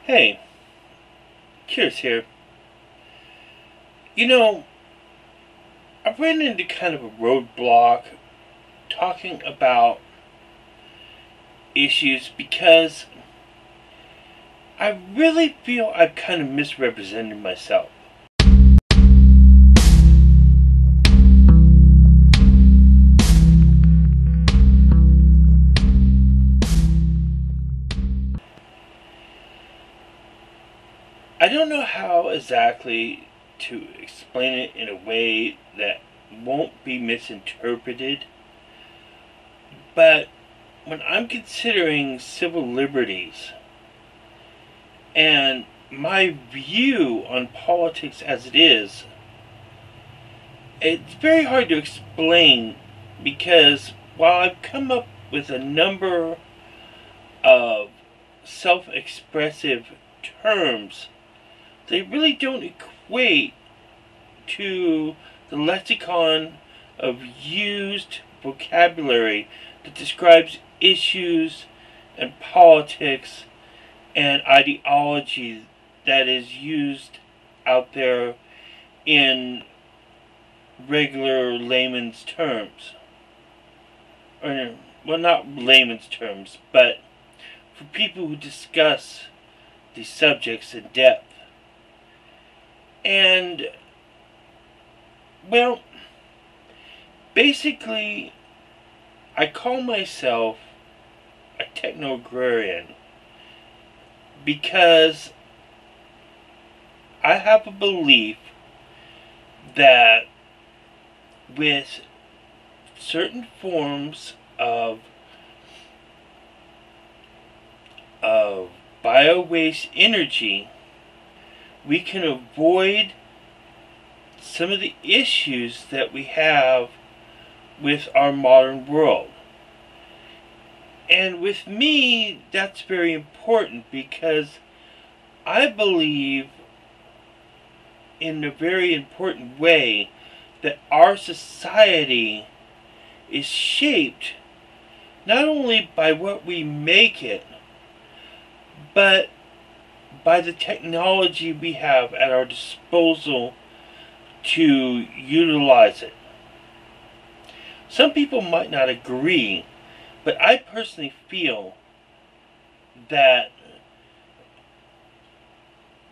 Hey, Curious here. You know, I've ran into kind of a roadblock talking about issues because I really feel I've kind of misrepresented myself. I don't know how exactly to explain it in a way that won't be misinterpreted, but when I'm considering civil liberties and my view on politics as it is, it's very hard to explain because while I've come up with a number of self-expressive terms, they really don't equate to the lexicon of used vocabulary that describes issues and politics and ideology that is used out there in regular layman's terms. Or, well, not layman's terms, but for people who discuss these subjects in depth. And, well, basically, I call myself a techno-agrarian because I have a belief that with certain forms of bio-waste energy, we can avoid some of the issues that we have with our modern world. And with me, that's very important because I believe in a very important way that our society is shaped not only by what we make it, but by the technology we have at our disposal to utilize it. Some people might not agree, but I personally feel that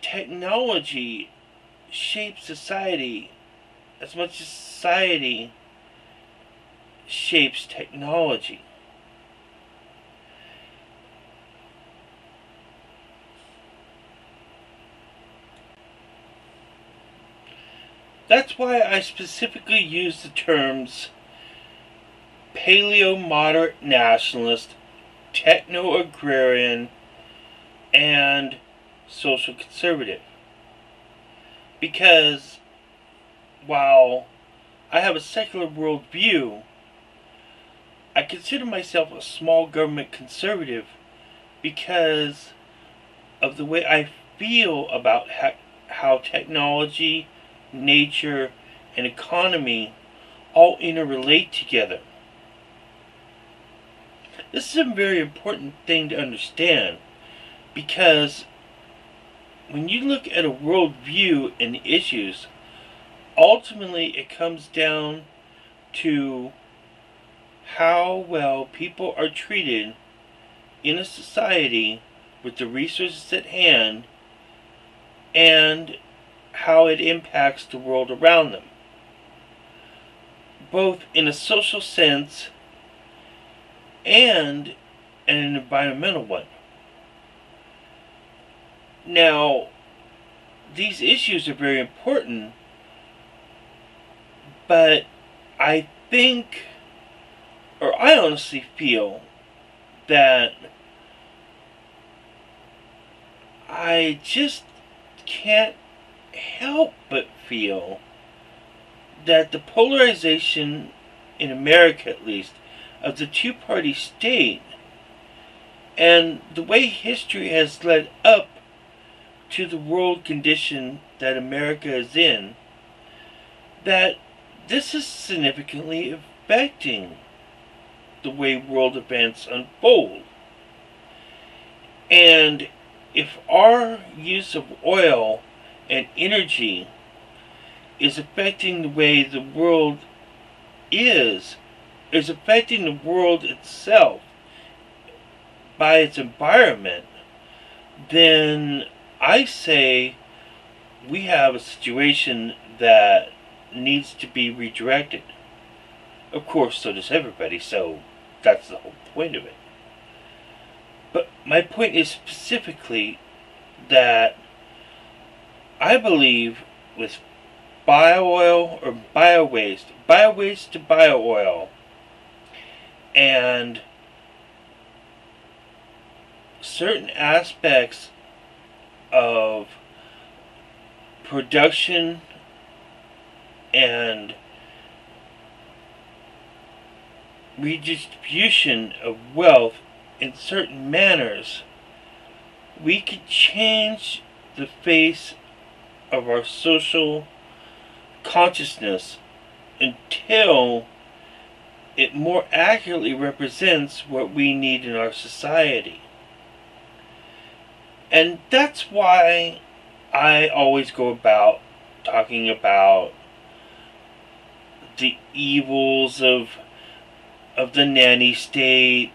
technology shapes society as much as society shapes technology. That's why I specifically use the terms paleo-moderate nationalist, techno-agrarian, and social conservative. Because while I have a secular worldview, I consider myself a small government conservative because of the way I feel about how technology, nature, and economy all interrelate together. This is a very important thing to understand because when you look at a worldview and issues, ultimately it comes down to how well people are treated in a society with the resources at hand and how it impacts the world around them, both in a social sense and an environmental one. Now, these issues are very important, but I think, or I honestly feel, that I just can't help but feel that the polarization, in America at least, of the two-party state and the way history has led up to the world condition that America is in, that this is significantly affecting the way world events unfold. And if our use of oil and energy is affecting the way the world is affecting the world itself by its environment, then I say we have a situation that needs to be redirected. Of course, so does everybody, so that's the whole point of it. But my point is specifically that I believe with bio-oil or bio-waste to bio-oil, and certain aspects of production and redistribution of wealth in certain manners, we could change the face of our social consciousness until it more accurately represents what we need in our society. And that's why I always go about talking about the evils of the nanny state,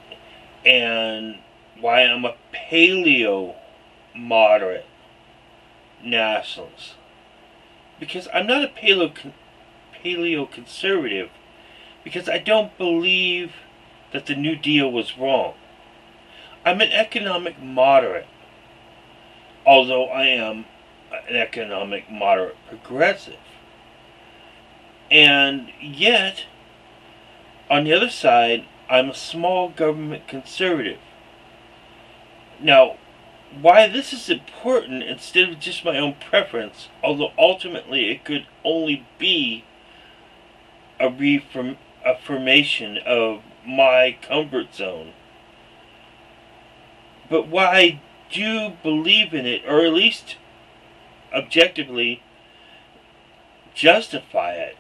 and why I'm a paleo moderate nationalist. Because I'm not a paleo conservative, because I don't believe that the New Deal was wrong. I'm an economic moderate, although I am an economic moderate progressive. And yet, on the other side, I'm a small government conservative. Now, why this is important instead of just my own preference, although ultimately it could only be a reaffirmation of my comfort zone, but why I do believe in it, or at least objectively justify it,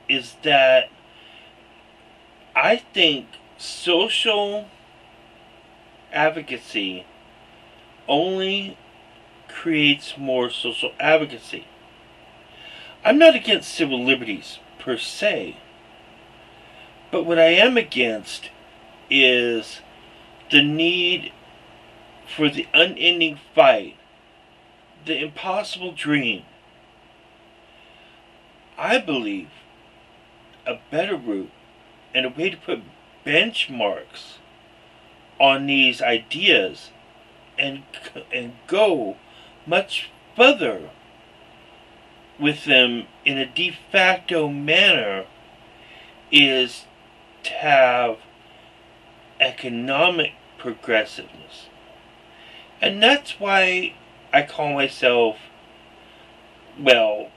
is that I think social advocacy only creates more social advocacy. I'm not against civil liberties per se, but what I am against is the need for the unending fight, the impossible dream. I believe a better route and a way to put benchmarks on these ideas and go much further with them in a de facto manner is to have economic progressiveness. And that's why I call myself, well,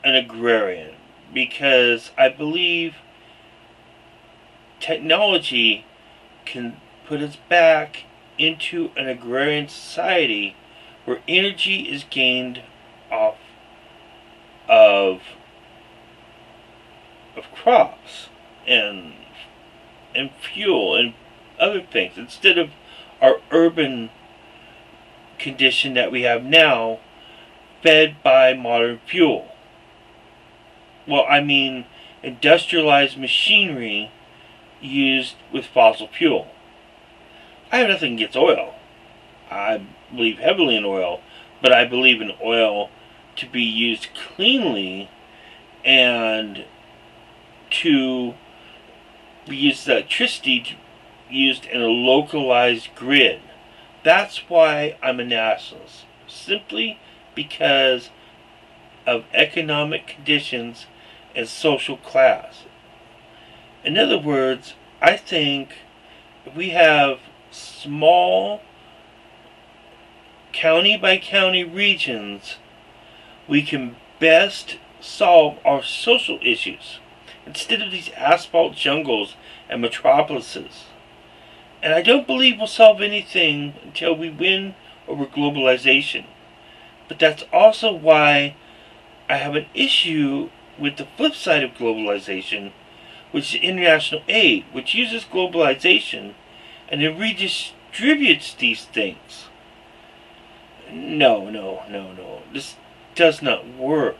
an agrarian, because I believe technology can put us back into an agrarian society where energy is gained off of crops and fuel and other things, instead of our urban condition that we have now, fed by modern fuel. Well, I mean industrialized machinery used with fossil fuel. I have nothing against oil. I believe heavily in oil, but I believe in oil to be used cleanly and to be used as electricity used in a localized grid. That's why I'm a nationalist. Simply because of economic conditions and social class. In other words, I think if we have small county by county regions, we can best solve our social issues instead of these asphalt jungles and metropolises. And I don't believe we'll solve anything until we win over globalization. But that's also why I have an issue with the flip side of globalization, which is international aid, which uses globalization and then redistributes these things. No. This does not work.